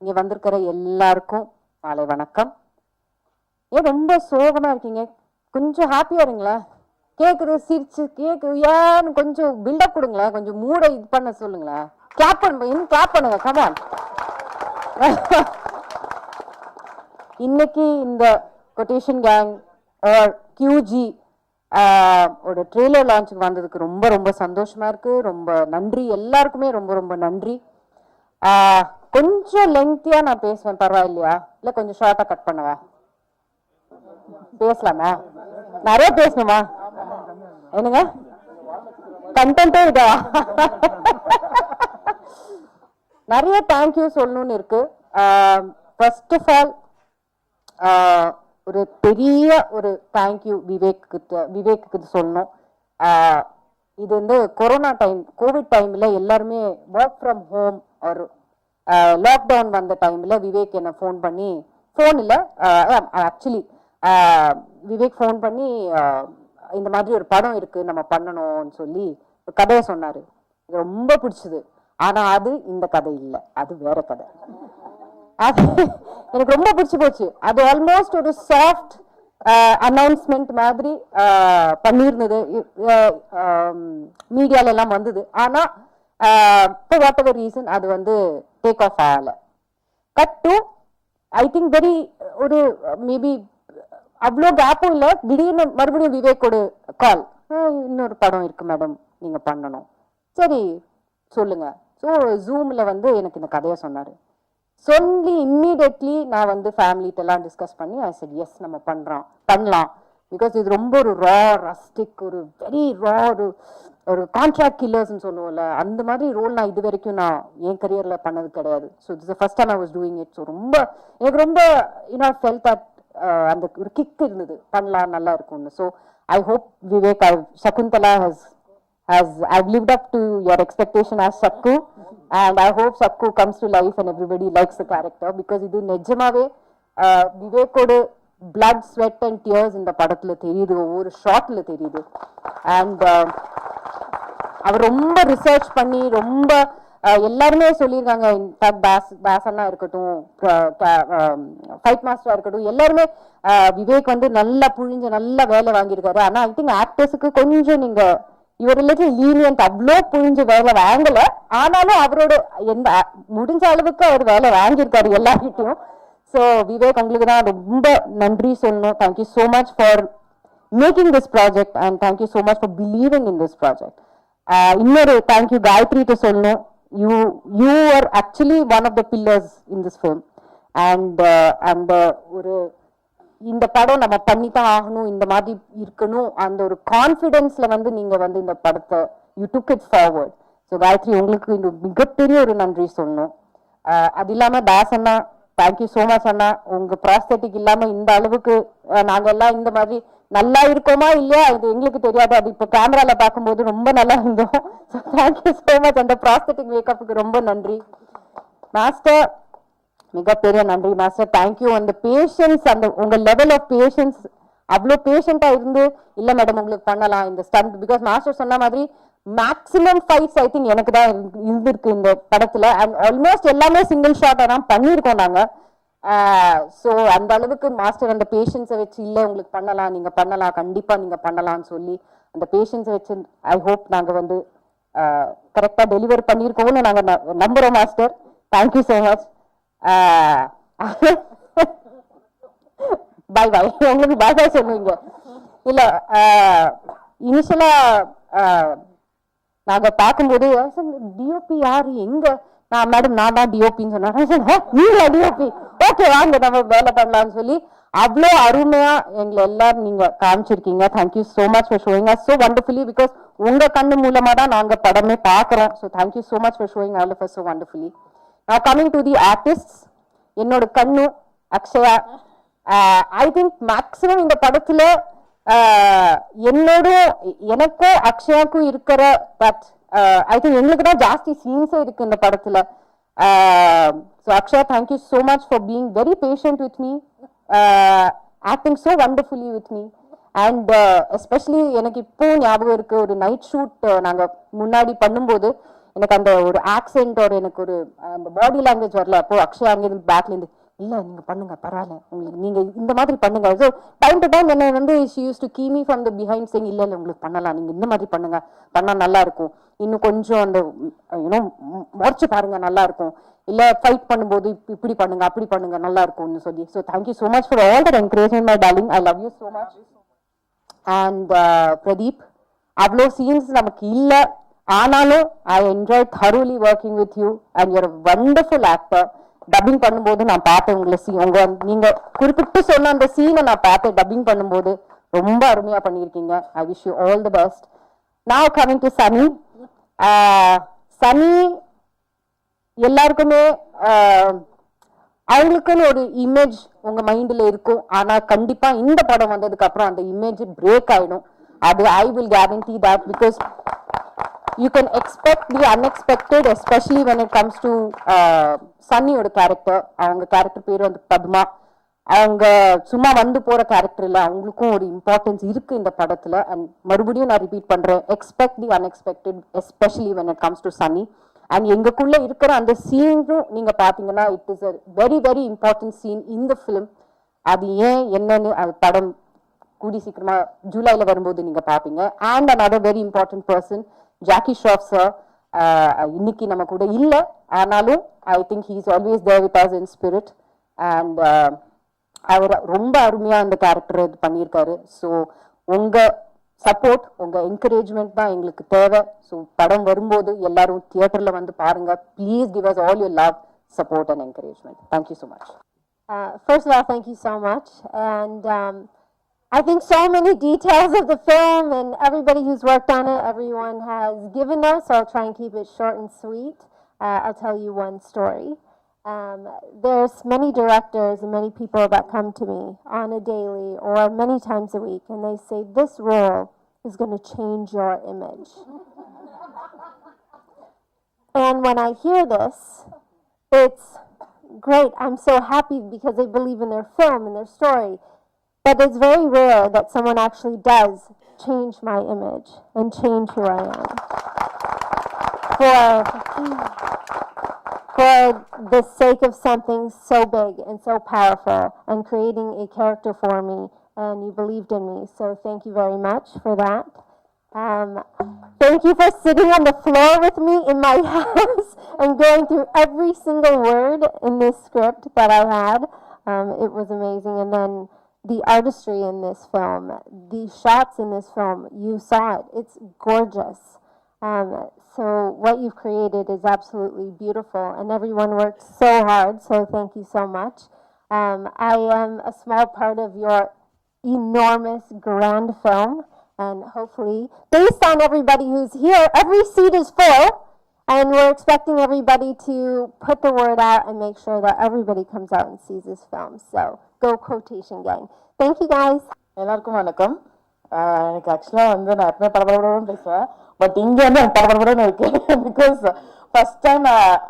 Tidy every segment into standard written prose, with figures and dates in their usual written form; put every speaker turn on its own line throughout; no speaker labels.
இங்க வந்திருக்கிற எல்லாருக்கும் மாலை வணக்கம். ஏன் ரொம்ப சோகமா இருக்கீங்க? கொஞ்சம் ஹாப்பியா இருங்களேன். கேக்குறது சிரிச்சு கேக்கு ஏன்னு கொஞ்சம் பில்டப் கொடுங்களேன். கொஞ்சம் மூடை இது பண்ண சொல்லுங்களேன். கிளாப் பண்ணுங்க கமான். இன்னைக்கு இந்த கொட்டேஷன் கேங் கியூஜி ஒரு ட்ரெய்லர் லான்ச்சுக்கு வந்ததுக்கு ரொம்ப ரொம்ப சந்தோஷமா இருக்கு. ரொம்ப நன்றி எல்லாருக்குமே, ரொம்ப ரொம்ப நன்றி. கொஞ்சம் லெங்க்தியா நான் பேசுவேன், பரவாயில்லையா? இல்ல கொஞ்சம் ஷார்ட்டா கட் பண்ணவா? பேசலாமா? நிறைய பேசணுமா? என்னங்க கண்டென்ட்டே இதா? நிறைய தேங்க்யூ சொல்லணும்னு இருக்கு. ஃபர்ஸ்ட் ஆஃப் ஆல் ஒரு பெரிய ஒரு தேங்க்யூ விவேக்கு சொல்லணும். இது வந்து கொரோனா டைம், கோவிட் டைம்ல எல்லாருமே ஒர்க் ஃப்ரம் ஹோம் ஒரு லாக்டவுன் வந்த டைம்ல விவேக் என்ன ஃபோன் பண்ணி, ஃபோன் இல்லை ஆக்சுவலி விவேக் ஃபோன் பண்ணி இந்த மாதிரி ஒரு படம் இருக்கு நம்ம பண்ணணும்னு சொல்லி ஒரு கதையை சொன்னாரு. ரொம்ப பிடிச்சது. ஆனா அது இந்த கதை இல்லை, அது வேற கதை. அது எனக்கு ரொம்ப பிடிச்சு போச்சு. அது ஆல்மோஸ்ட் ஒரு சாஃப்ட் அனௌன்ஸ்மெண்ட் மாதிரி பண்ணியிருந்தது, மீடியால எல்லாம் வந்தது. ஆனா for whatever reason அது வந்து டேக் ஆஃப் ஆகல. Cut to I think very ஒரு மேபி அவ்வளோ கேப்பும் இல்லை, திடீர்னு மறுபடியும் விவேக்கோட கால், இன்னொரு படம் இருக்கு மேடம் நீங்க பண்ணணும். சரி சொல்லுங்க. ஸோ ஜூம்ல வந்து எனக்கு இந்த கதையை சொன்னாரு. சொல்லி இம்மீடியட்லி நான் வந்து ஃபேமிலிட்டெல்லாம் டிஸ்கஸ் பண்ணி ஐ செட் எஸ் நம்ம பண்ணலாம். பிகாஸ் இது ரொம்ப ஒரு ரா ரஸ்டிக், ஒரு வெரி ரா, ஒரு கான்ட்ராக்ட் கில்லர்ஸ்ன்னு சொல்லுவோம்ல, அந்த மாதிரி ரோல் நான் இது வரைக்கும் நான் என் கரியர்ல பண்ணது கிடையாது. So it's first time I was doing it. So ரொம்ப எனக்கு ரொம்ப ஃபெல்ட் தட் அந்த ஒரு கிக் இருந்தது, பண்ணலாம் நல்லா இருக்கும்னு. So I hope Vivek, Shakuntala I've lived up to your expectation as Sakku, and I hope Sakku comes to life and everybody likes the character, because idu nijamave Vivekoda blood, sweat and tears in the படத்துல தெரியுது, ஒவ்வொரு ஷாட்ல தெரியுது. And அவர் ரொம்ப research பண்ணி ரொம்ப எல்லாருமே சொல்லியிருக்காங்க. In fact பாசனா இருக்கட்டும், ஃபைட் மாஸ்டரா இருக்கட்டும், எல்லாருமே விவேக் வந்து நல்லா புழிஞ்சு நல்லா வேலை வாங்கியிருக்காரு. ஆனா ஐ திங்க் ஆக்டர்ஸுக்கு கொஞ்சம் நீங்க இவர் லீனியன்ட், அவ்வளோ புரிஞ்சு வேலை வாங்கல. ஆனாலும் அவரோட எந்த முடிஞ்ச அளவுக்கு அவர் வேலை வாங்கியிருக்காரு எல்லார்கிட்டையும். ஸோ விவேக் உங்களுக்கு தான் ரொம்ப நன்றி சொல்லணும். Thank you so much for making this project and thank you so much for believing in this project. இன்னொரு தேங்க்யூ காயத்ரிட்டு சொல்லணும். You are actually one of the pillars in this film. And அந்த ஒரு இந்த படம் நம்ம பண்ணித்தான் ஆகணும், இந்த மாதிரி இருக்கணும், அந்த ஒரு கான்ஃபிடென்ஸ்ல வந்து நீங்க வந்து இந்த படத்தை you took it forward. So Gayathri உங்களுக்கு இந்த மிகப்பெரிய ஒரு நன்றி சொல்லணும். அது இல்லாம தாஸ் அண்ணா, தேங்க்யூ ஸோ மச் அண்ணா. உங்க ப்ராஸ்தட்டிக் இல்லாம இந்த அளவுக்கு நாங்க எல்லாம் இந்த மாதிரி நல்லா இருக்கோமா இல்லையா இது எங்களுக்கு தெரியாது. அது இப்போ கேமரால பார்க்கும்போது ரொம்ப நல்லா இருந்தோம். So thank you so much. அந்த ப்ராஸ்தட்டிக் மேக்கப்புக்கு ரொம்ப நன்றி மாஸ்டர். மிகப்பெரிய நன்றி மாஸ்டர். தேங்க்யூ. அந்த பேஷன்ஸ், அந்த உங்க லெவல் ஆஃப் பேஷன்ஸ், அவ்வளோ பேஷண்டா இருந்து இல்ல மேடம் உங்களுக்கு பண்ணலாம் இந்த ஸ்டண்ட், பிகாஸ் மாஸ்டர் சொன்ன மாதிரி மேக்ஸிமம் ஃபைட்ஸ் ஐ திங்க் எனக்கு தான் இருந்திருக்கு இந்த படத்துல. அண்ட் ஆல்மோஸ்ட் எல்லாமே சிங்கிள் ஷாட்டா தான் பண்ணியிருக்கோம் நாங்க. ஸோ அந்த அளவுக்கு மாஸ்டர் அந்த பேஷன்ஸை வச்சு இல்ல உங்களுக்கு பண்ணலாம், நீங்க பண்ணலாம், கண்டிப்பா நீங்க பண்ணலாம்னு சொல்லி அந்த பேஷன்ஸை வச்சு ஐ ஹோப் நாங்க வந்து கரெக்டா டெலிவர் பண்ணியிருக்கோம்னு நாங்க நம்புறோம் master. Thank you so much. Bye bye. உங்களுக்கு பாய் பாய் சொல்லுவீங்க இல்ல? இனிஷியலா நாங்க பார்க்கும்போது டிஓபி யாரு எங்க, நான் மேடம் நான் தான் டிஓபின்னு சொன்னாங்க. நீங்களா டிஓபி? ஓகே வாங்க நம்ம வேலை பண்ணலாம்னு சொல்லி அவ்வளோ அருமையா எங்களை எல்லாரும் நீங்க காமிச்சிருக்கீங்க. Thank you so much for showing us so wonderfully, because உங்க கண்ணு மூலமா தான் நாங்க படமே பாக்குறோம். So thank you so much for showing all of us so wonderfully. Now coming to the artists, என்னோட கண்ணு அக்ஷயா. ஐ திங்க் மேக்ஸிமம் இந்த படத்துல என்னோட எனக்கும் அக்ஷயாக்கும் இருக்கிற பட் ஐ திங்க் எங்களுக்கு தான் ஜாஸ்தி சீன்ஸே இருக்கு இந்த படத்துல. So Akshaya, thank you so much for being very patient with me, acting so wonderfully with me. And especially எனக்கு இப்போ ஞாபகம் இருக்கு, ஒரு நைட் ஷூட் நாங்க முன்னாடி பண்ணும்போது எனக்கு அந்த ஒரு ஆக்சென்ட் ஒரு எனக்கு ஒரு அந்த பாடி லாங்குவேஜ் வரல. அப்போ அக்ஷயா அங்கேருந்து பேக்லேருந்து இல்லை நீங்கள் பண்ணுங்க பரவாயில்ல உங்களுக்கு நீங்கள் இந்த மாதிரி பண்ணுங்க. ஸோ டைம் டு டைம் என்ன வந்து she use to key me from the behind saying இல்லை இல்லை உங்களுக்கு பண்ணலாம், நீங்கள் இந்த மாதிரி பண்ணுங்க பண்ணால் நல்லா இருக்கும், இன்னும் கொஞ்சம் அந்த யூனோ முறைச்சு பாருங்க நல்லா இருக்கும், இல்லை ஃபைட் பண்ணும்போது இப்படி பண்ணுங்க அப்படி பண்ணுங்க நல்லா இருக்கும்னு சொல்லி. So thank you so much for all that encouragement my darling. I love you so much. And Pradeep, அவ்வளோ சீன்ஸ் நமக்கு இல்லை, ஆனாலும் I enjoy thoroughly working with you and you're a wonderful actor. Dubbing பண்ணும்போது நான் பார்த்தேன் உங்களை நீங்க குறிப்பிட்டு சொன்ன அந்த சீனை நான் பார்த்தேன் டப்பிங் பண்ணும்போது. ரொம்ப அருமையா பண்ணியிருக்கீங்க. I wish you all the best. Now coming to Sunny. Sunny எல்லாருக்குமே அவங்களுக்குன்னு ஒரு இமேஜ் உங்க மைண்ட்ல இருக்கும். ஆனா கண்டிப்பா இந்த படம் வந்ததுக்கு அப்புறம் அந்த இமேஜ் பிரேக் ஆயிடும். அது I will guarantee that, because you can expect the unexpected, especially when it comes to சன்னியோட கேரக்டர். அவங்க கேரக்டர் பேரு வந்து பத்மா. அவங்க சும்மா வந்து போற கேரக்டர் இல்லை, அவங்களுக்கும் ஒரு இம்பார்ட்டன்ஸ் இருக்கு இந்த படத்துல. அண்ட் மறுபடியும் நான் ரிப்பீட் பண்றேன், expect the unexpected, especially when it comes to Sunny. And எங்களுக்குள்ள இருக்கிற அந்த சீனும் நீங்க பாத்தீங்கன்னா it is a very very important scene இந்த ஃபிலிம். அது ஏன் என்னன்னு அது படம் கூடி சீக்கிரமா ஜூலைல வரும்போது நீங்க பாப்பீங்க. And another very important person, Jackie Shroff sir, இன்னைக்கு நம்ம கூட இல்லை, ஆனாலும் I think he is always there with us in spirit. And அவர் ரொம்ப அருமையா அந்த கேரக்டர் இது பண்ணியிருக்காரு. ஸோ உங்க சப்போர்ட், உங்க என்கரேஜ்மெண்ட் தான் எங்களுக்கு தேவை. ஸோ படம் வரும்போது எல்லாரும் தியேட்டர்ல வந்து பாருங்க. Please give us all your love, support and encouragement. Thank you so much.
First of all, thank you so much. And I think so many details of the film and everybody who's worked on it, everyone has given us, so I'll try and keep it short and sweet. I'll tell you one story. There's many directors and many people that come to me on a daily or many times a week, and they say, this role is going to change your image. And when I hear this, it's great. I'm so happy because they believe in their film and their story. But it's very rare that someone actually does change my image and change who I am. For the sake of something so big and so powerful and creating a character for me, and you believed in me. So thank you very much for that. Thank you for sitting on the floor with me in my house and going through every single word in this script that I had. It was amazing. And then the artistry in this film, the shots in this film, you saw it. It's gorgeous. So what you've created is absolutely beautiful, and everyone worked so hard, so thank you so much. I am a small part of your enormous, grand film, and hopefully, based on everybody who's here, every seat is full, and we're expecting everybody to put the word out and make sure that everybody comes out and sees this film. So, go Quotation Gang. Thank you, guys.
எல்லாருக்கும் வணக்கம். எனக்கு ஆக்சுவலாக வந்து நான் எப்பவுமே படபடன்னு பேசுவேன், but இங்கே வந்து எனக்கு படபடன்னு இருக்கு. பிகாஸ் ஃபர்ஸ்ட் டைம்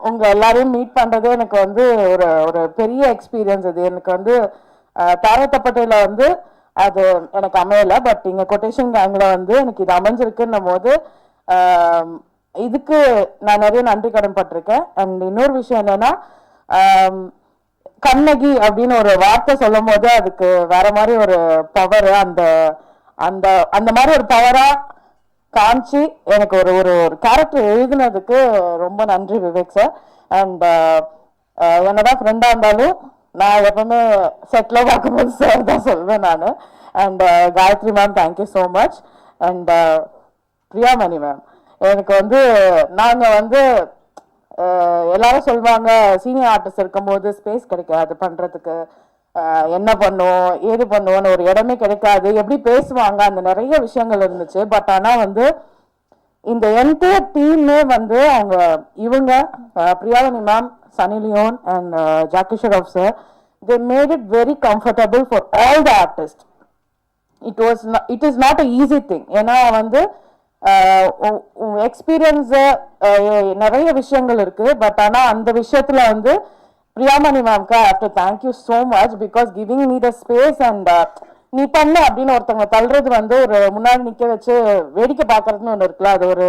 உங்கள் எல்லாரையும் மீட் பண்ணுறதே எனக்கு வந்து ஒரு ஒரு பெரிய எக்ஸ்பீரியன்ஸ். இது எனக்கு வந்து தாரத்தப்பட்டையில் வந்து அது எனக்கு அமையலை, பட் இங்கே கொட்டேஷன் கேங்கில் வந்து எனக்கு இது அமைஞ்சிருக்குன்னும் போது இதுக்கு நான் நிறைய நன்றி கடன் பட்டிருக்கேன். அண்ட் இன்னொரு விஷயம் என்னன்னா, கண்ணகி அப்படின்னு ஒரு வார்த்தை சொல்லும் போது அதுக்கு வேற மாதிரி ஒரு பவர், அந்த அந்த அந்த மாதிரி ஒரு பவரா காமிச்சு எனக்கு ஒரு ஒரு ஒரு கேரக்டர் எழுதினதுக்கு ரொம்ப நன்றி விவேக் சார். அண்ட் என்னதான் ஃப்ரெண்டா இருந்தாலும் நான் எப்பவுமே செட்டில் பார்க்கும்போது சார் தான் சொல்வேன் நான். And Gayathri ma'am, thank you so much. And Priyamani ma'am, எனக்கு வந்து நாங்கள் வந்து எல்லாரும் சொல்லுவாங்க சீனியர் ஆர்டிஸ்ட் இருக்கும்போது ஸ்பேஸ் கிடைக்காது பண்ணுறதுக்கு, என்ன பண்ணுவோம் ஏது பண்ணுவோன்னு ஒரு இடமே கிடைக்காது, எப்படி பேசுவாங்க, அந்த நிறைய விஷயங்கள் இருந்துச்சு. பட் ஆனால் வந்து இந்த என்டையர் டீமே வந்து அவங்க இவங்க Priyamani ma'am, Sunny Leone and Jackie Shroff sir, they made it very comfortable for all the artists. It is not a easy thing. ஏன்னா வந்து எக்ஸ்பீரியன்ஸ் நிறைய விஷயங்கள் இருக்கு. பட் ஆனா அந்த விஷயத்துல வந்து பிரியாமணி மேம்க்கு I have to thank you so much, because giving me the space. And நீ பண்ண அப்படின்னு ஒருத்தவங்க தள்ளுறது வந்து ஒரு முன்னாடி நிக்க வச்சு வேடிக்கை பார்க்கறதுன்னு ஒன்று இருக்குல்ல, அது ஒரு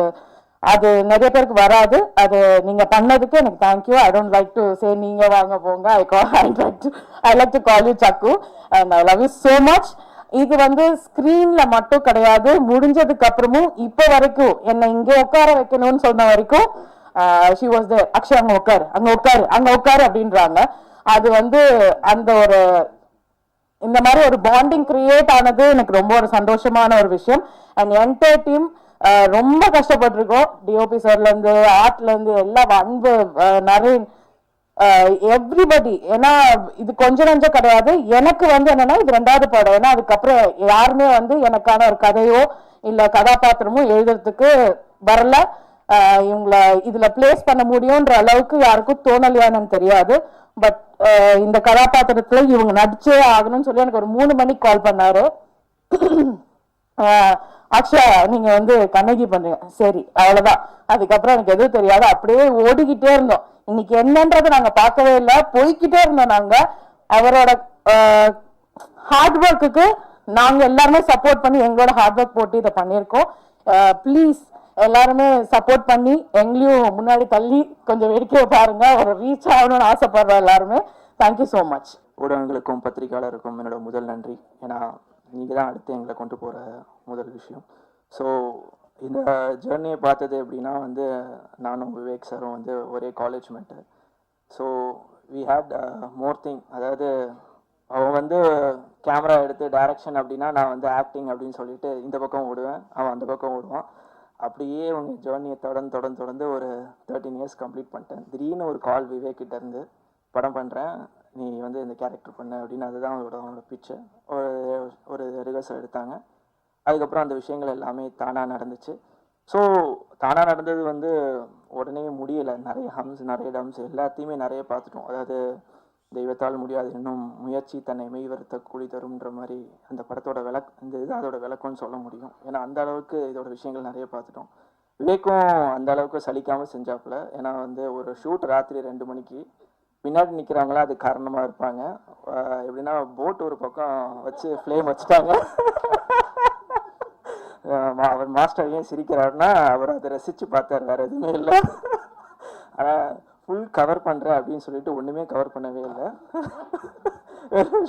அது நிறைய பேருக்கு வராது. அது நீங்க பண்ணதுக்கு எனக்கு thank you. I don't like to say நீங்க வாங்க போங்க. I like to call you Chakku and I love you so much. இது வந்து ஸ்கிரீன்ல மட்டும் கிடையாது, முடிஞ்சதுக்கு அப்புறமும் இப்ப வரைக்கும் என்னை இங்க உட்கார வைக்கணும்னு சொன்ன வரைக்கும் ஷி வாஸ் தேர். அக்ஷய் அங்க உட்காரு, அங்க உட்காரு, அங்க உட்காரு அப்படின்றாங்க. அது வந்து அந்த ஒரு இந்த மாதிரி ஒரு பாண்டிங் கிரியேட் ஆனது எனக்கு ரொம்ப ஒரு சந்தோஷமான ஒரு விஷயம். அண்ட் என்டையர் டீம் ரொம்ப கஷ்டப்பட்டிருக்கோம். டிஓபி சார்ல இருந்து ஆர்ட்ல இருந்து எல்லா அன்பு நரேன் எவ்ரிபடி. ஏன்னா இது கொஞ்சம் நஞ்சம் கிடையாது. எனக்கு வந்து என்னன்னா இது 2வது படம். ஏன்னா அதுக்கப்புறம் யாருமே வந்து எனக்கான ஒரு கதையோ இல்ல கதாபாத்திரமோ எழுதுறதுக்கு வரல. இவங்களை இதுல பிளேஸ் பண்ண முடியும்ன்ற அளவுக்கு யாருக்கும் தோணலையான்னு தெரியாது. பட் இந்த கதாபாத்திரத்துல இவங்க நடிச்சே ஆகணும்னு சொல்லி எனக்கு ஒரு 3 மணிக்கு கால் பண்ணாரு. அக்ஷா நீங்க வந்து கண்ணகி பண்றீங்க, சரி அவ்வளவுதான். அதுக்கப்புறம் எனக்கு எதுவும் தெரியாது, அப்படியே ஓடிக்கிட்டே இருந்தோம். இன்னைக்கு என்னன்றதை நாங்க பார்க்கவே இல்லை, போய்கிட்டே இருந்தோம். நாங்க அவரோட ஹார்ட் ஒர்க்குக்கு நாங்க எல்லாருமே சப்போர்ட் பண்ணி எங்களோட ஹார்ட் ஒர்க் போட்டு இதை பண்ணியிருக்கோம். ப்ளீஸ் எல்லாருமே சப்போர்ட் பண்ணி எங்களையும் முன்னாடி தள்ளி கொஞ்சம் வேடிக்கையை பாருங்க. ஒரு ரீச் ஆகணும்னு ஆசைப்படுறோம் எல்லாருமே. Thank you so much.
ஊடகங்களுக்கும் பத்திரிகையாளருக்கும் என்னோட முதல் நன்றி. ஏன்னா நீங்கள் தான் அடுத்து எங்களை கொண்டு போகிற முதல் விஷயம். ஸோ இந்த ஜேர்னியை பார்த்தது எப்படின்னா வந்து நானும் விவேக் சாரும் வந்து ஒரே college mate. So we had more thing. அதாவது அவன் வந்து கேமரா எடுத்து டைரக்ஷன் அப்படின்னா நான் வந்து ஆக்டிங் அப்படின்னு சொல்லிட்டு இந்த பக்கம் ஓடுவேன், அவன் அந்த பக்கம் ஓடுவான். அப்படியே உங்கள் ஜேர்னியை தொடர்ந்து ஒரு 13 இயர்ஸ் கம்ப்ளீட் பண்ணிட்டேன். திடீர்னு ஒரு கால் விவேக் கிட்ட இருந்து படம் பண்ணுறேன், நீ வந்து இந்த கேரக்டர் பண்ண அப்படின்னு. அதுதான் அவனோட பிச்சு. ஒரு ரிஹர்சல் எடுத்தாங்க. அதுக்கப்புறம் அந்த விஷயங்கள் எல்லாமே தானாக நடந்துச்சு. ஸோ தானாக நடந்தது வந்து உடனே முடியலை. நிறைய ஹம்ஸ், நிறைய டம்ஸ், எல்லாத்தையுமே நிறைய பார்த்துட்டோம். அதாவது தெய்வத்தால் முடியாது இன்னும் முயற்சி தன்னை மெய் வருத்த கூலி தரும்ன்ற மாதிரி அந்த படத்தோட இந்த இது அதோட விளக்கம்னு சொல்ல முடியும். ஏன்னா அந்த அளவுக்கு இதோட விஷயங்கள் நிறைய பார்த்துட்டோம். விவேக்கும் அந்த அளவுக்கு சலிக்காமல் செஞ்சாப்புல. ஏன்னா வந்து ஒரு ஷூட் ராத்திரி 2 மணிக்கு பின்னாடி நிற்கிறாங்களா அது காரணமாக இருப்பாங்க. எப்படின்னா போட் ஒரு பக்கம் வச்சு ஃப்ளேம் வச்சுட்டாங்க. அவர் மாஸ்டர் ஏன் சிரிக்கிறாருன்னா அவர் அதை ரசித்து பார்த்தார், வேறு எதுவுமே இல்லை. ஆனால் ஃபுல் கவர் பண்ணுறேன் அப்படின்னு சொல்லிட்டு ஒன்றுமே கவர் பண்ணவே இல்லை,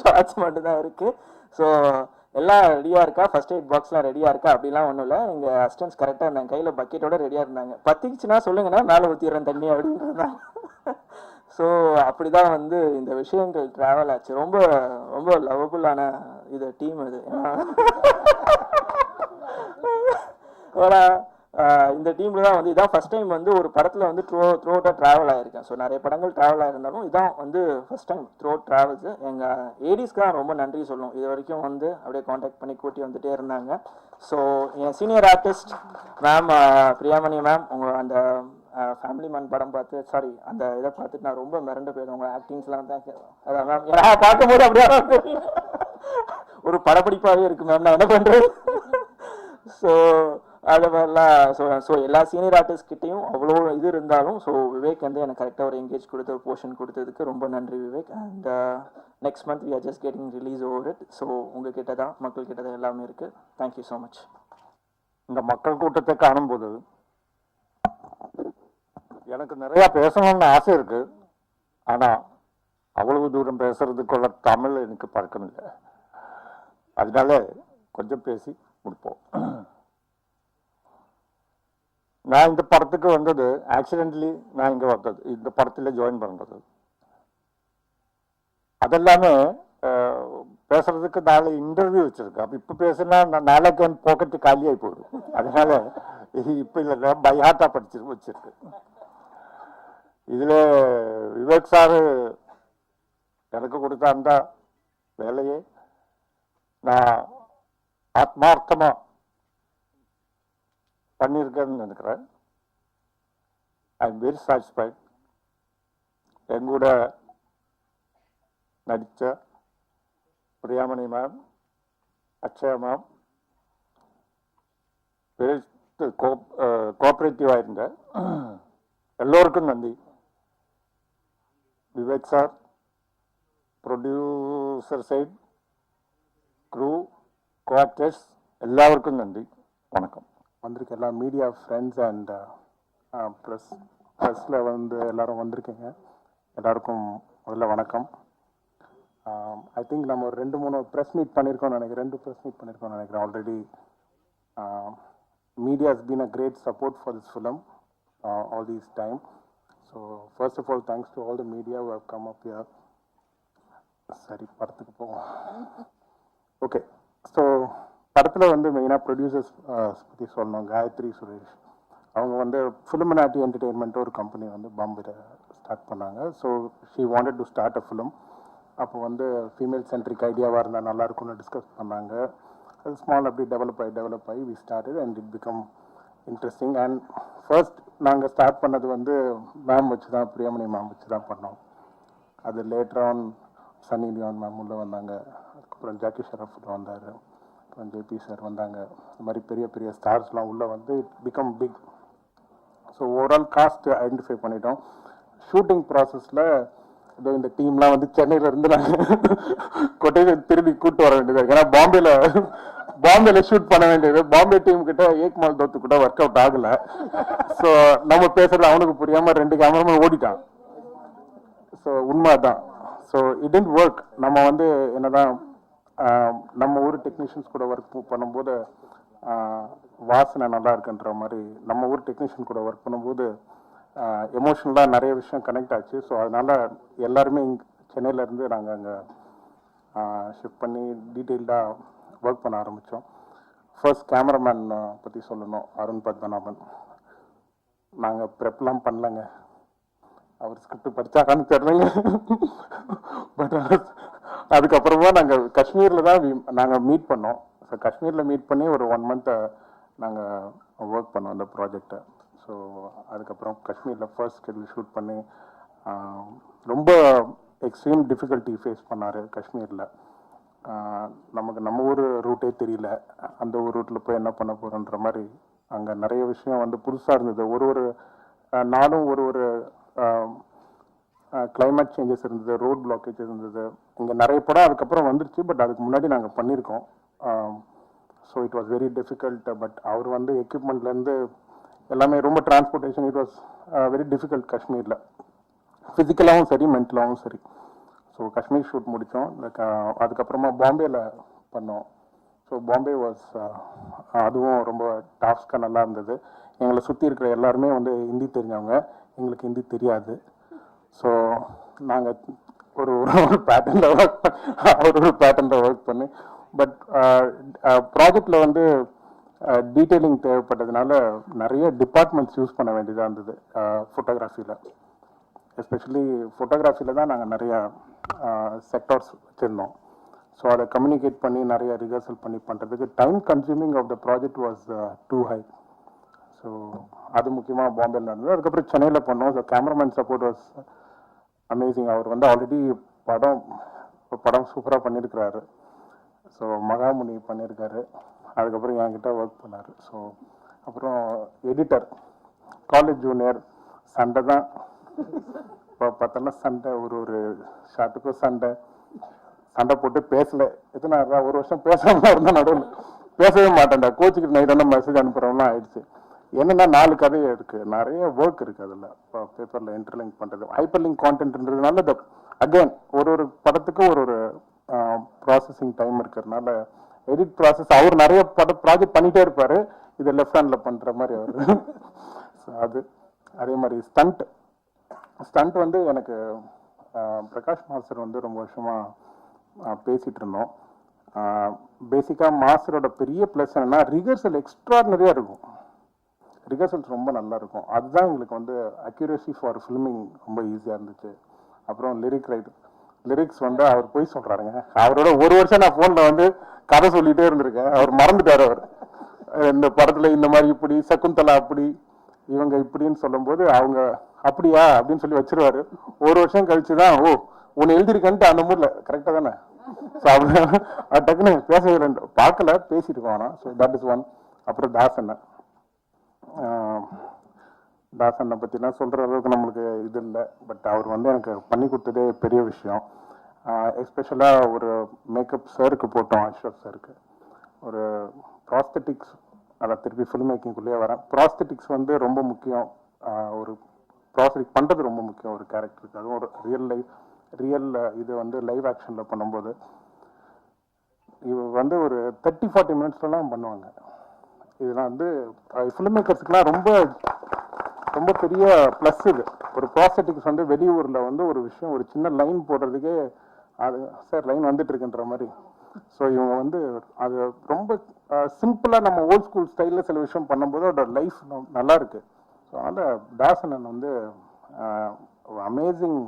ஷார்ட்ஸ் மட்டும்தான் இருக்குது. ஸோ எல்லாம் ரெடியாக இருக்கா, ஃபர்ஸ்ட் எய்ட் பாக்ஸ்லாம் ரெடியாக இருக்கா அப்படிலாம் ஒன்றும் இல்லை. எங்கள் அசிஸ்டன்ஸ் கரெக்டாக இருந்தாங்க, கையில் பக்கெட்டோட ரெடியாக இருந்தாங்க. பத்திக்குச்சுன்னா சொல்லுங்கன்னா மேலே ஊற்றிடுறேன் தண்ணி அப்படின்றாங்க. ஸோ அப்படி தான் வந்து இந்த விஷயங்கள் ட்ராவல் ஆச்சு. ரொம்ப ரொம்ப லவபுல்லான இது டீம் இது. ஏன்னா இந்த டீமில் தான் வந்து இதான் ஃபஸ்ட் டைம் வந்து ஒரு படத்தில் வந்து த்ரூ அவுட்டாக ட்ராவல் ஆகிருக்கேன். ஸோ நிறைய படங்கள் ட்ராவல் ஆகிருந்தாலும் இதான் வந்து first time through out travels. எங்கள் ஏடிஸ்க்கு தான் ரொம்ப நன்றி சொல்லணும். இது வரைக்கும் வந்து அப்படியே காண்டாக்ட் பண்ணி கூட்டி வந்துகிட்டே இருந்தாங்க. ஸோ என் senior artist ma'am Priyamani ma'am, உங்கள் அந்த ஃபேமிலி மேன் படம் பார்த்து அந்த இதை பார்த்துட்டு நான் ரொம்ப மிரண்டு போயிடும். உங்கள் ஆக்டிங்ஸ்லாம் தான் அதான் மேம் ஏன்னா பார்க்கும்போது அப்படியே ஒரு படப்பிடிப்பாகவே இருக்கு மேம், நான் என்ன பண்ணுறேன். ஸோ அது மாதிரிலாம் ஸோ எல்லா சீனியர் ஆர்டிஸ்ட்கிட்டையும் அவ்வளோ இது இருந்தாலும் ஸோ விவேக் வந்து எனக்கு கரெக்டாக ஒரு என்கேஜ் கொடுத்து ஒரு போர்ஷன் கொடுத்ததுக்கு ரொம்ப நன்றி Vivek. And next month we are just getting release over it. So உங்கள் கிட்ட தான், மக்கள் கிட்ட தான் எல்லாமே இருக்குது. Thank you so much.
இந்த மக்கள் கூட்டத்தை காணும்போது எனக்கு நிறையா பேசணும்னு ஆசை இருக்குது. ஆனால் அவ்வளவு தூரம் பேசுறதுக்குள்ள தமிழ் எனக்கு பழக்கம் இல்லை. அதனால கொஞ்சம் பேசி முடிப்போம். நான் இந்த படத்துக்கு வந்தது ஆக்சிடென்ட்லி. நான் இங்கே வந்தது இந்த படத்தில் ஜாயின் பண்ணுறது அதெல்லாமே பேசுறதுக்கு நாளை இன்டர்வியூ வச்சுருக்கேன். அப்போ இப்போ பேசுனா நான் நாளைக்கு என் பாக்கெட்டு காலியாகி போயிடும். அதனால இப்போ இல்லை, பைஹாட்டா வச்சிருக்கு. இதில் விவேக் சாரு எனக்கு கொடுத்த அந்த வேலையை நான் ஆத்மார்த்தமாக பண்ணியிருக்கேன்னு நினைக்கிறேன். I am very satisfied. எங்கூட நடித்த Priyamani ma'am, Akshaya ma'am very கோஆப்ரேட்டிவாக இருந்த எல்லோருக்கும் நன்றி. Vivek sir, producer side, crew, coactors எல்லாருக்கும் நன்றி. வணக்கம்.
வந்திருக்க எல்லா மீடியா ஃப்ரெண்ட்ஸ் அண்ட் ப்ரெஸ்ஸில் வந்து எல்லாரும் வந்திருக்கீங்க. எல்லாருக்கும் முதல்ல வணக்கம். ஐ திங்க் நம்ம ஒரு 2-3 ப்ரெஸ் மீட் பண்ணியிருக்கோம்னு நினைக்கிறேன். 2 ப்ரெஸ் மீட் பண்ணியிருக்கோம்னு நினைக்கிறேன் already. Media has been a great support for this film all these time. So first of all, thanks to all the media who have come up here. சரி, படத்துக்கு போவோம். Okay, so படத்தில் வந்து மெயினாக producers பற்றி சொல்லணும். காயத்ரி சுரேஷ் அவங்க வந்து ஃபிலிமினாட்டி என்டர்டெயின்மெண்ட் ஒரு கம்பெனி வந்து பாம்பேல ஸ்டார்ட் பண்ணாங்க. So she wanted to start a film. அப்போ வந்து ஃபீமேல் சென்ட்ரிக் ஐடியாவாக இருந்தால் நல்லாயிருக்கும்னு டிஸ்கஸ் பண்ணாங்க. அது ஸ்மால் அப்படி டெவலப் ஆகி we started and it become interesting. And first நாங்கள் ஸ்டார்ட் பண்ணது வந்து மேம் வச்சு தான், பிரியாமணி மேம் வச்சு தான் பண்ணோம். அது later on Sunny Leon ma'am உள்ளே வந்தாங்க. அதுக்கப்புறம் ஜாக்கி ஷெரஃப் உள்ள வந்தார். அப்புறம் ஜேபி சார் வந்தாங்க. இந்த மாதிரி பெரிய பெரிய ஸ்டார்ஸ்லாம் உள்ளே வந்து it become big. So overall cast identify பண்ணிட்டோம். ஷூட்டிங் ப்ராசஸில் இதோ இந்த டீம்லாம் வந்து சென்னையிலேருந்து நாங்கள் கொட்டேஷன் திரும்பி கூப்பிட்டு வர வேண்டியது. ஏன்னா பாம்பேல ஷூட் பண்ண வேண்டியது. பாம்பே டீம் கிட்ட ஏக்மால் தோத்து கூட ஒர்க் அவுட் ஆகலை. ஸோ நம்ம பேசுறது அவனுக்கு புரியாமல் 2 கேமராமேன் ஓடிட்டான். ஸோ உண்மை தான். So it tend work. நம்ம வந்து என்னதான் நம்ம ஊர் டெக்னீஷியன்ஸ் கூட ஒர்க் பண்ணும்போது வாசனை நல்லா இருக்குன்ற மாதிரி நம்ம ஊர் டெக்னீஷியன் கூட ஒர்க் பண்ணும்போது எமோஷனலாக நிறைய விஷயம் கனெக்ட் ஆச்சு. ஸோ அதனால் எல்லாருமே சென்னையிலேருந்து நாங்கள் அங்கே ஷிஃப்ட் பண்ணி டீட்டெயில்டாக ஒர்க் பண்ண ஆரம்பித்தோம். ஃபர்ஸ்ட் கேமராமேன் பற்றி சொல்லணும், அருண் பத்மநாபன். நாங்கள் ப்ரெப்லாம் பண்ணலங்க. அவர் ஸ்கிரிப்ட் படித்தாரான்னு தெரியலங்க. பட் அதுக்கப்புறமா நாங்கள் காஷ்மீரில் தான் நாங்கள் மீட் பண்ணோம். ஸோ காஷ்மீரில் மீட் பண்ணி ஒரு 1 month நாங்கள் ஒர்க் பண்ணோம் அந்த ப்ராஜெக்டை. ஸோ அதுக்கப்புறம் காஷ்மீரில் ஃபர்ஸ்ட் ஷெட்யூல் ஷூட் பண்ணி ரொம்ப எக்ஸ்ட்ரீம் டிஃபிகல்ட்டி ஃபேஸ் பண்ணார் காஷ்மீரில். நமக்கு நம்ம ஊர் ரூட்டே தெரியல. அந்த ஒரு ரூட்டில் போய் என்ன பண்ண போகிறோன்ற மாதிரி அங்கே நிறைய விஷயம் வந்து புதுசாக இருந்தது. ஒரு நாளும் ஒரு கிளைமேட் சேஞ்சஸ் இருந்தது, ரோட் பிளாக்கேஜ் இருந்தது. இங்கே நிறைய படம் அதுக்கப்புறம் வந்துருச்சு. பட் அதுக்கு முன்னாடி நாங்கள் பண்ணியிருக்கோம். So it was very difficult. But அவர் வந்து எக்யூப்மெண்ட்லேருந்து எல்லாமே ரொம்ப transportation it was very difficult காஷ்மீரில், ஃபிசிக்கலாகவும் சரி மென்டலாகவும் சரி. ஸோ காஷ்மீர் ஷூட் முடித்தோம். அதுக்கப்புறமா பாம்பேயில் பண்ணோம். ஸோ பாம்பே வாஸ் அதுவும் ரொம்ப டாஸ்க்காக நல்லா இருந்தது. எங்களை சுற்றி இருக்கிற எல்லாருமே வந்து ஹிந்தி தெரிஞ்சவங்க, எங்களுக்கு ஹிந்தி தெரியாது. ஸோ நாங்கள் ஒரு பேட்டர்னில் ஒர்க் பண்ணி பட் ப்ராஜெக்டில் வந்து டீட்டெயிலிங் தேவைப்பட்டதுனால நிறைய டிபார்ட்மெண்ட்ஸ் யூஸ் பண்ண வேண்டியதாக இருந்தது. ஃபோட்டோகிராஃபியில் எஸ்பெஷலி ஃபோட்டோகிராஃபியில் தான் நாங்கள் நிறையா செக்டார்ஸ் வச்சுருந்தோம். ஸோ அதை கம்யூனிகேட் பண்ணி நிறைய ரிஹர்சல் பண்ணி பண்ணுறதுக்கு time consuming of the project was too high. So அது முக்கியமாக பாம்பேயில் நடந்தது. அதுக்கப்புறம் சென்னையில் பண்ணோம். So cameraman support was amazing. அவர் வந்து ஆல்ரெடி படம் சூப்பராக பண்ணியிருக்கிறாரு. ஸோ மகாமுனி பண்ணியிருக்காரு. அதுக்கப்புறம் என்கிட்ட ஒர்க் பண்ணார். ஸோ அப்புறம் எடிட்டர், காலேஜ் ஜூனியர், சண்டை தான். இப்போ பார்த்தோன்னா சண்டை, ஒரு ஷாட்டுக்கும் சண்டை போட்டு பேசல. எத்தனை 1 வருஷம் பேசாமல் இருந்தால் நடுவில் பேசவே மாட்டேன்டா, கோச்சுக்கு நைட்டான மெசேஜ் அனுப்புகிறோம்லாம் ஆயிடுச்சு. என்னென்னா 4 கதை இருக்குது, நிறைய ஒர்க் இருக்குது அதில். இப்போ பேப்பரில் இன்டர்லிங்க் பண்ணுறது, ஹைப்பர் லிங்க் கான்டென்ட்ன்றதுனால அகெயின் ஒரு படத்துக்கும் ஒரு ப்ராசஸிங் டைம் இருக்கிறதுனால எடிட் ப்ராசஸ் அவர் நிறைய ப்ராஜெக்ட் பண்ணிகிட்டே இருப்பார். இது லெஃப்ட் ஹேண்டில் பண்ணுற மாதிரி அவர். ஸோ அதே மாதிரி ஸ்டண்ட் வந்து எனக்கு பிரகாஷ் மாஸ்டர் வந்து ரொம்ப வருஷமாக பேசிகிட்டு இருந்தோம். பேசிக்காக மாஸ்டரோட பெரிய ப்ளஸ் என்னென்னா ரிஹர்சல் எக்ஸ்ட்ராடினரியாக இருக்கும். ரிஹர்சல்ஸ் ரொம்ப நல்லா இருக்கும். அதுதான் எங்களுக்கு வந்து அக்யூரேசி ஃபார் ஃபில்மிங் ரொம்ப ஈஸியாக இருந்துச்சு. அப்புறம் லிரிக்ஸ் வந்து அவர் போய் சொல்கிறாருங்க. அவரோட 1 வருஷம் நான் ஃபோனில் வந்து கதை சொல்லிகிட்டே இருந்திருக்கேன். அவர் மறந்துட்டார். அவர் இந்த படத்தில் இந்த மாதிரி இப்படி, சகுந்தலா அப்படி, இவங்க இப்படின்னு சொல்லும்போது அவங்க அப்படியா அப்படின்னு சொல்லி வச்சிருவாரு. 1 வருஷம் கழிச்சு தான் ஒன்று எழுதியிருக்கேன்ட்டு அந்த மூடில் கரெக்டாக தானே. ஸோ அப்படி டக்குன்னு பேசவே இல்லை, பார்க்கல, பேசியிருக்கோம். ஆனால் ஸோ தட் இஸ் ஒன். அப்புறம் தாசனை பற்றிலாம் சொல்கிற அளவுக்கு நம்மளுக்கு இது இல்லை. பட் அவர் வந்து எனக்கு பண்ணி கொடுத்ததே பெரிய விஷயம். எஸ்பெஷலாக ஒரு மேக்கப் சாருக்கு போட்டோம், அஷ்ரஃப் சாருக்கு. ஒரு ப்ராஸ்தட்டிக்ஸ் அதான் திருப்பி ஃபில்ம் மேக்கிங்குள்ளேயே வரேன். ப்ராஸ்தட்டிக்ஸ் வந்து ரொம்ப முக்கியம். ஒரு ப்ராஸ்தட்டிக் பண்ணுறது ரொம்ப முக்கியம் ஒரு கேரக்டருக்கு. அதுவும் ஒரு ரியல் இது வந்து லைவ் ஆக்ஷனில் பண்ணும்போது இது வந்து ஒரு 30-40 மினிட்ஸ்லாம் பண்ணுவாங்க. இதெல்லாம் வந்து ஃபிலிம் மேக்கர்ஸுக்குலாம் ரொம்ப ரொம்ப பெரிய ப்ளஸ் இது. ஒரு ப்ராஸ்தட்டிக்ஸ் வந்து வெளியூரில் வந்து ஒரு விஷயம் ஒரு சின்ன லைன் போடுறதுக்கே அது சார் லைன் வந்துட்டு இருக்குன்ற மாதிரி. ஸோ இவங்க வந்து அது ரொம்ப சிம்பிளாக நம்ம ஓல்ட் ஸ்கூல் ஸ்டைலில் சில விஷயம் பண்ணும்போது அதோட லைஃப் நல்லா இருக்கு. ஸோ அதனால் தாசனன் வந்து அமேசிங்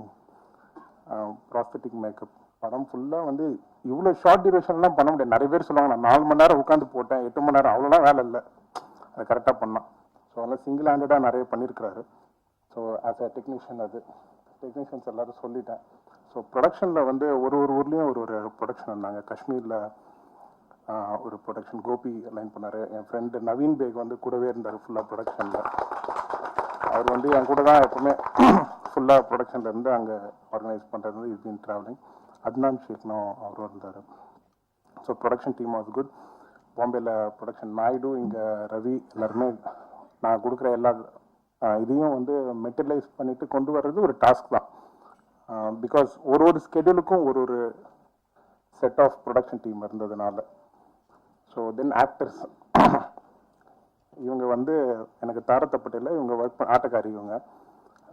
ப்ராஸ்தட்டிக் மேக்கப். படம் ஃபுல்லாக வந்து இவ்வளோ ஷார்ட் டியூரேஷன்லாம் பண்ண முடியாது. நிறைய பேர் சொல்லுவாங்க நான் 4 மணி நேரம் உட்காந்து போட்டேன், 8 மணி நேரம், அவ்வளோலாம் வேலை இல்லை. அது கரெக்டாக பண்ணான். ஸோ அதெல்லாம் சிங்கிள் ஹேண்டடாக நிறைய பண்ணியிருக்கிறாரு. ஸோ ஆஸ் அ டெக்னீஷியன் அது டெக்னீஷியன்ஸ் எல்லோரும் சொல்லிட்டேன். ஸோ ப்ரொடக்ஷனில் வந்து ஒரு ஊர்லேயும் ஒரு ப்ரொடக்ஷன் இருந்தாங்க. காஷ்மீரில் ஒரு ப்ரொடக்ஷன் கோபி லைன் பண்ணார். என் ஃப்ரெண்டு நவீன் பேக் வந்து கூடவே இருந்தார் ஃபுல்லாக ப்ரொடக்ஷனில். அவர் வந்து என் கூட தான் எப்பவுமே ஃபுல்லாக ப்ரொடக்ஷனில் இருந்து அங்கே ஆர்கனைஸ் பண்ணுறது. Is been travelling. அத்னான் ஷேக்னும் அவரும் இருந்தார். So production team was good. பாம்பேயில் ப்ரொடக்ஷன் நாயுடு, இங்கே ரவி, எல்லாருமே நான் கொடுக்குற எல்லா இதையும் வந்து மெட்டீரியலைஸ் பண்ணிட்டு கொண்டு வர்றது ஒரு டாஸ்க் தான். பிகாஸ் ஒரு ஸ்கெடியூலுக்கும் ஒரு செட் ஆஃப் ப்ரொடக்ஷன் டீம் இருந்ததுனால. ஸோ தென் ஆக்டர்ஸ் இவங்க வந்து எனக்கு தாரத்தப்பட்டில் இவங்க ஒர்க் ஆட்டக்காரி இவங்க.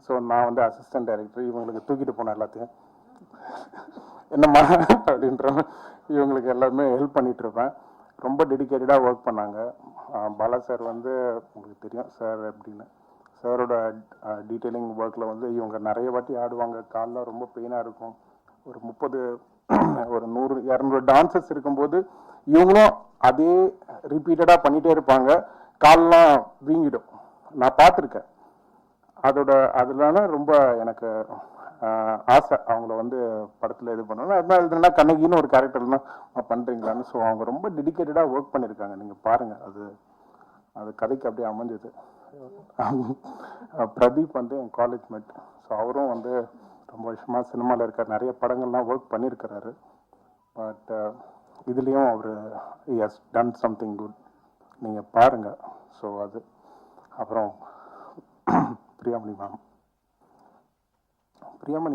ஸோ நான் வந்து அசிஸ்டன்ட் டைரக்டர். இவங்களுக்கு தூக்கிட்டு போனேன் எல்லாத்தையும் என்னம்மா அப்படின்ற இவங்களுக்கு எல்லாமே ஹெல்ப் பண்ணிட்டு இருப்பேன். ரொம்ப டெடிக்கேட்டடாக ஒர்க் பண்ணாங்க. பாலா சார் வந்து உங்களுக்கு தெரியும் சார் அப்படின்னு. சாரோட டீட்டெயிலிங் ஒர்க்கில் வந்து இவங்க நிறைய வாட்டி ஆடுவாங்க. கால்லாம் ரொம்ப பெயினாக இருக்கும். ஒரு 30 ஒரு 100-200 டான்சர்ஸ் இருக்கும்போது இவங்களும் அதே ரிப்பீட்டடாக பண்ணிகிட்டே இருப்பாங்க. கால்லாம் வீங்கிடும். நான் பார்த்துருக்கேன். அதனால ரொம்ப எனக்கு ஆசை அவங்கள வந்து படத்தில் இது பண்ணணும். அதனால இதுனா கண்ணகின்னு ஒரு கேரக்டர்னா பண்ணுறீங்களான்னு. ஸோ அவங்க ரொம்ப டெடிக்கேட்டடாக ஒர்க் பண்ணியிருக்காங்க. நீங்கள் பாருங்கள், அது கதைக்கு அப்படியே அமைஞ்சது. பிரதீப் வந்து என் காலேஜ் மேட். ஸோ அவரும் வந்து ரொம்ப வருஷமாக சினிமாவில் இருக்கார். நிறைய படங்கள்லாம் ஒர்க் பண்ணியிருக்கிறாரு. பட் இதுலேயும் அவர் ஹஸ் டன் சம்திங் குட். நீங்கள் பாருங்கள். ஸோ அது அப்புறம் பிரியாமணி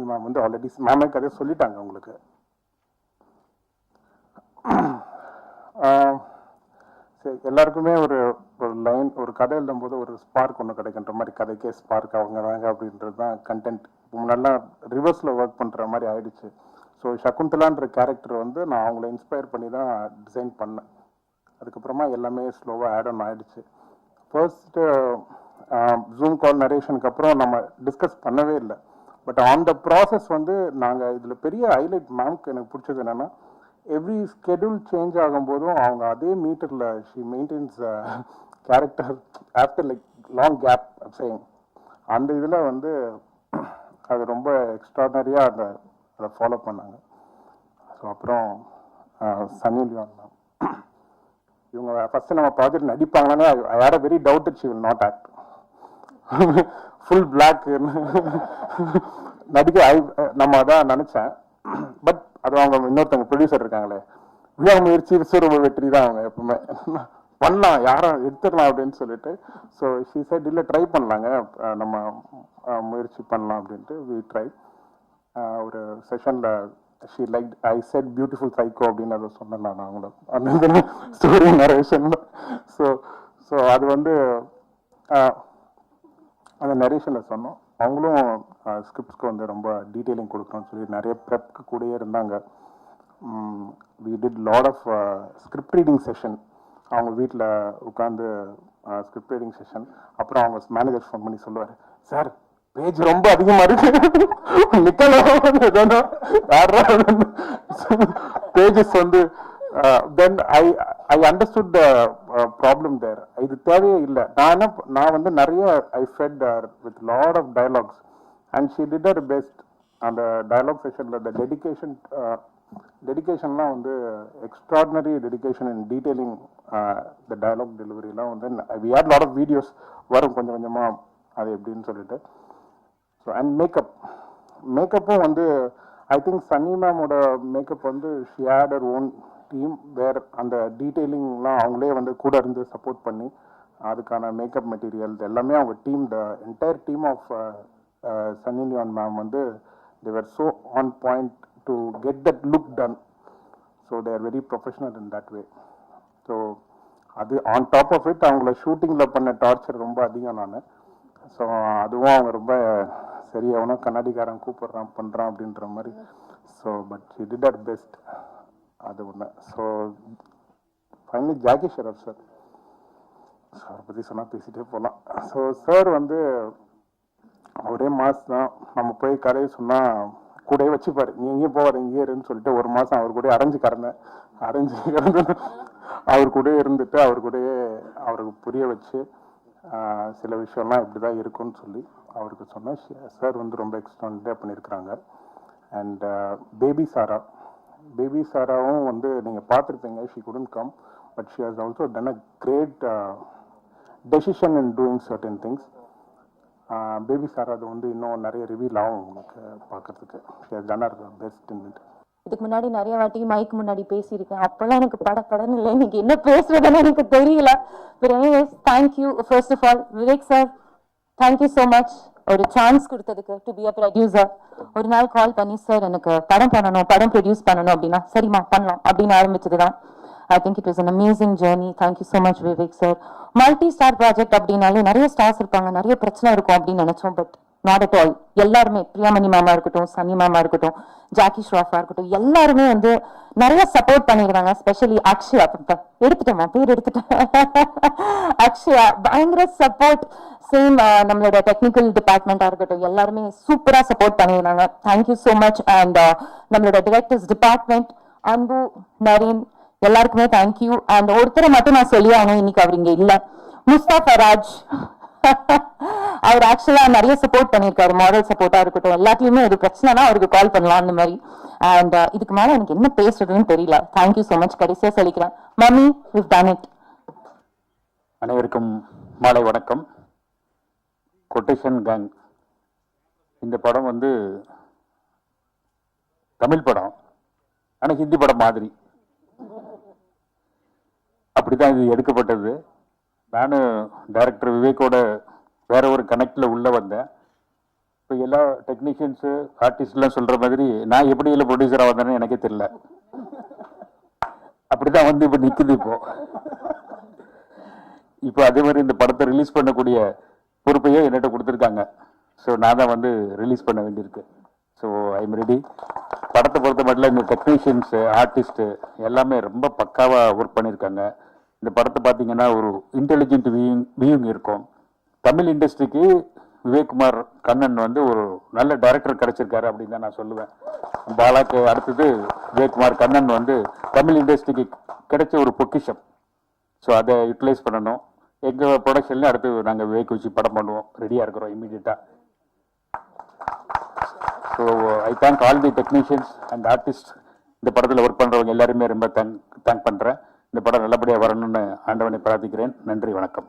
மேம் வந்து ஆல்ரெடி மேமே கதையை சொல்லிட்டாங்க உங்களுக்கு. சரி, எல்லாருக்குமே ஒரு லைன் ஒரு கதை எழுதும் போது ஒரு ஸ்பார்க் ஒன்று கிடைக்கின்ற மாதிரி கதைக்கே ஸ்பார்க் அவங்க தாங்க அப்படின்றது தான் கண்டென்ட். முன்னெல்லாம் ரிவர்ஸில் ஒர்க் பண்ணுற மாதிரி ஆயிடுச்சு. ஸோ சகுந்தலான்ற கேரக்டர் வந்து நான் அவங்கள இன்ஸ்பயர் பண்ணி தான் டிசைன் பண்ணேன். அதுக்கப்புறமா எல்லாமே ஸ்லோவாக ஆட் ஆன் ஆகிடுச்சு. ஃபர்ஸ்ட்டு ஜூம் கால் நரேஷனுக்கு அப்புறம் நம்ம டிஸ்கஸ் பண்ணவே இல்லை. பட் ஆன் த ப்ராசஸ் வந்து நாங்கள் இதில் பெரிய ஹைலைட் மேம்க்கு எனக்கு பிடிச்சது என்னென்னா எவ்ரி ஸ்கெடியூல் சேஞ்ச் ஆகும்போதும் அவங்க அதே மீட்டரில் she maintains character after like long gap saying. அந்த இதில் வந்து அது ரொம்ப எக்ஸ்ட்ராடனரியாக அதை ஃபாலோ பண்ணாங்க. ஸோ அப்புறம் சன்னி லியோன் மேம் இவங்க ஃபஸ்ட்டு நம்ம ப்ராஜெக்ட் நடிப்பாங்கன்னு I had a very doubted she will not act. Full black நடிக்க நம்ம அதான் நினச்சேன். பட் அது அவங்க இன்னொருத்தவங்க ப்ரொடியூசர் இருக்காங்களே, விடாமுயற்சி விஸ்வரூப வெற்றி தான் அவங்க எப்பவுமே பண்ணலாம், யாரும் எடுத்துடலாம் அப்படின்னு சொல்லிட்டு. ஸோ ஷீ சைட் இல்லை ட்ரை பண்ணலாங்க, நம்ம முயற்சி பண்ணலாம் அப்படின்ட்டு வி ட்ரை. ஒரு செஷனில் she like I set beautiful psycho அப்படின்னு அதை சொன்னேன் நான் அவங்கள அந்த ஸ்டோரி நரேஷனில். ஸோ அது வந்து அந்த நரேஷனில் சொன்னோம். அவங்களும் ஸ்கிரிப்ட்ஸ்க்கு வந்து ரொம்ப டீட்டெயிலிங் கொடுக்கணும்னு சொல்லி நிறைய ப்ரெப்க்கு கூடயே இருந்தாங்க. We did lot of script reading session. அவங்க வீட்டில் உட்காந்து ஸ்கிரிப்ட் ரீடிங் செஷன். அப்புறம் அவங்க மேனேஜர் ஃபோன் பண்ணி சொல்லுவார், சார் பேஜ் ரொம்ப அதிகமாக இருக்கு, நிக்கலாம் பேஜஸ் வந்து. Then I understood the problem there. இது தேவையே இல்லை. நான் வந்து நிறைய I fed with lot of dialogues and she did her best. அந்த டயலாக் செஷனில் த டெடிக்கேஷன்லாம் வந்து extraordinary dedication in detailing the dialogue டெலிவரிலாம் வந்து we had lot of videos வரும் கொஞ்சம் கொஞ்சமாக அது எப்படின்னு சொல்லிட்டு. ஸோ அண்ட் மேக்கப்பும் வந்து ஐ திங்க் சன்னி மேமோட மேக்கப் வந்து she had her own team where அந்த டீட்டெயிலிங்லாம் அவங்களே வந்து கூட இருந்து சப்போர்ட் பண்ணி அதுக்கான மேக்கப் மெட்டீரியல்ஸ் எல்லாமே அவங்க team the entire team of Sunny Leon ma'am வந்து they were so on point to get that look done. So they're very professional in that way. So அது ஆன் டாப் ஆஃப் இட் அவங்கள ஷூட்டிங்கில் பண்ண torture ரொம்ப அதிகம் நான். ஸோ அதுவும் அவங்க ரொம்ப சரி அவனும் கண்ணாடிக்காரன் கூப்பிட்றான் பண்ணுறான் அப்படின்ற மாதிரி. So but she did her best. அது ஒன்று. So finally Jackie Shroff sir, சாரை பற்றி சொன்னால் பேசிகிட்டே போகலாம். ஸோ சார் வந்து ஒரே மாதம் தான் நம்ம போய் கதையை சொன்னால் கூடயே வச்சுப்பார். நீ எங்கேயும் போவார் இங்கே இருன்னு சொல்லிட்டு ஒரு மாதம் அவர் கூட அரைஞ்சு கிடந்து அவர் கூட இருந்துட்டு அவர் கூடயே அவருக்கு புரிய வச்சு சில விஷயம்லாம் இப்படி தான் இருக்குன்னு சொல்லி அவருக்கு சொன்னேன். சார் வந்து ரொம்ப எக்ஸ்ட்ராடினரியாக பண்ணியிருக்கிறாங்க. அண்ட் பேபி சாராவும் வந்து நீங்கள் பார்த்துருப்பீங்க. She couldn't come but she has also done a great decision in doing certain things. Baby Sara அது வந்து இன்னும் நிறைய ரிவீல் ஆகும் உங்களுக்கு பார்க்கறதுக்கு. She has done her best in it.
இதுக்கு முன்னாடி நிறைய வாட்டி மைக் முன்னாடி பேசியிருக்கேன். அப்பெல்லாம் எனக்கு படப்படன்னு இல்லை, இன்னைக்கு என்ன பேசுறதுன்னு எனக்கு தெரியல. But anyways thank you first of all Vivek sir, thank you so much ஒரு சான்ஸ் கொடுத்ததுக்கு டு பி அ ப்ரொடியூசர். ஒரு நாள் கால் பண்ணி சார் எனக்கு படம் பண்ணணும், படம் ப்ரொடியூஸ் பண்ணணும் அப்படின்னா சரிம்மா பண்ணலாம் அப்படின்னு ஆரம்பிச்சது தான். I think it was an amazing journey. Thank you so much Vivek sir. Multi-star project அப்படின்னாலே நிறைய ஸ்டார்ஸ் இருப்பாங்க, நிறைய பிரச்சனை இருக்கும் அப்படின்னு நினைச்சோம். But not at all. எல்லாருமே பிரியாமணி மாமா இருக்கட்டும், சன்னி மாமா இருக்கட்டும், ஜாக்கி ஷ்ராஃபா இருக்கட்டும், எல்லாருமே வந்து நிறைய சப்போர்ட் பண்ணிருக்காங்க. ஸ்பெஷலி அக்ஷயா, எடுத்துட்டேன் பேர் எடுத்துட்டேன், அக்ஷயா பயங்கர சப்போர்ட். சேம் நம்மளோட டெக்னிக்கல் டிபார்ட்மெண்டா இருக்கட்டும், எல்லாருமே சூப்பரா சப்போர்ட் பண்ணிருந்தாங்க. Thank you so much. அண்ட் நம்மளோட டிரெக்டர்ஸ் டிபார்ட்மெண்ட் அன்பு, நரேன், எல்லாருக்குமே தேங்க்யூ. அண்ட் ஒருத்தரை மட்டும் நான் சொல்லி ஆகணும், இன்னைக்கு அவர் இங்க இல்ல, முஸ்தாஃபா ராஜ். அவர் ஆக்சுவலா நிறைய சப்போர்ட் பண்ணிருக்காரு, மாரல் சப்போர்ட்டா இருக்கட்டும், எல்லாத்தையுமே ஒரு பிரச்சனைனா அவருக்கு கால் பண்ணலாம் அந்த மாதிரி. அண்ட் இதுக்கு மேல எனக்கு என்ன பேசுறதுன்னு தெரியல. Thank you so much. கடைசியா சொல்லிக்கிறேன், மம்மி we've done it.
அனைவருக்கும் மாலை வணக்கம். கொட்டேஷன் கேங் இந்த படம் வந்து தமிழ் படம், ஆனால் ஹிந்தி படம் மாதிரி அப்படிதான் இது எடுக்கப்பட்டது. நானும் டைரக்டர் விவேக்கோட வேற ஒரு கனெக்டில் உள்ள வந்தேன். இப்போ எல்லா டெக்னீஷியன்ஸு ஆர்டிஸ்ட்லாம் சொல்கிற மாதிரி நான் எப்படி இல்லை ப்ரொடியூசராக வந்தேன்னு எனக்கே தெரியல. அப்படிதான் வந்து இப்போ நிற்குது. இப்போ அதே மாதிரி இந்த படத்தை ரிலீஸ் பண்ணக்கூடிய பொறுப்பையே என்கிட்ட கொடுத்துருக்காங்க. ஸோ நான் தான் வந்து ரிலீஸ் பண்ண வேண்டியிருக்கு. So I'm ready. படத்தை பொறுத்த மட்டும் இந்த டெக்னீஷியன்ஸு ஆர்டிஸ்ட்டு எல்லாமே ரொம்ப பக்காவாக ஒர்க் பண்ணியிருக்காங்க. இந்த படத்தை பார்த்தீங்கன்னா ஒரு இன்டெலிஜென்ட் வியூங் இருக்கும். தமிழ் இண்டஸ்ட்ரிக்கு விவேக்குமார் கண்ணன் வந்து ஒரு நல்ல டைரக்டர் கிடைச்சிருக்காரு அப்படின்னு தான் நான் சொல்லுவேன். பாலாக்கு அடுத்தது விவேக்குமார் கண்ணன் வந்து தமிழ் இண்டஸ்ட்ரிக்கு கிடைச்ச ஒரு பொக்கிஷம். ஸோ அதை யூட்டிலைஸ் பண்ணணும். எங்கள் ப்ரொடக்ஷன்லேயும் அடுத்து நாங்கள் விவேக் வச்சு படம் பண்ணுவோம், ரெடியாக இருக்கிறோம் இமீடியட்டாக. So I thank all the technicians and artist. இந்த படத்தில் ஒர்க் பண்ணுறவங்க எல்லாருமே ரொம்ப தேங்க் பண்ணுறேன். இந்த படம் நல்லபடியாக வரணும்னு ஆண்டவனை பிரார்த்திக்கிறேன். நன்றி, வணக்கம்.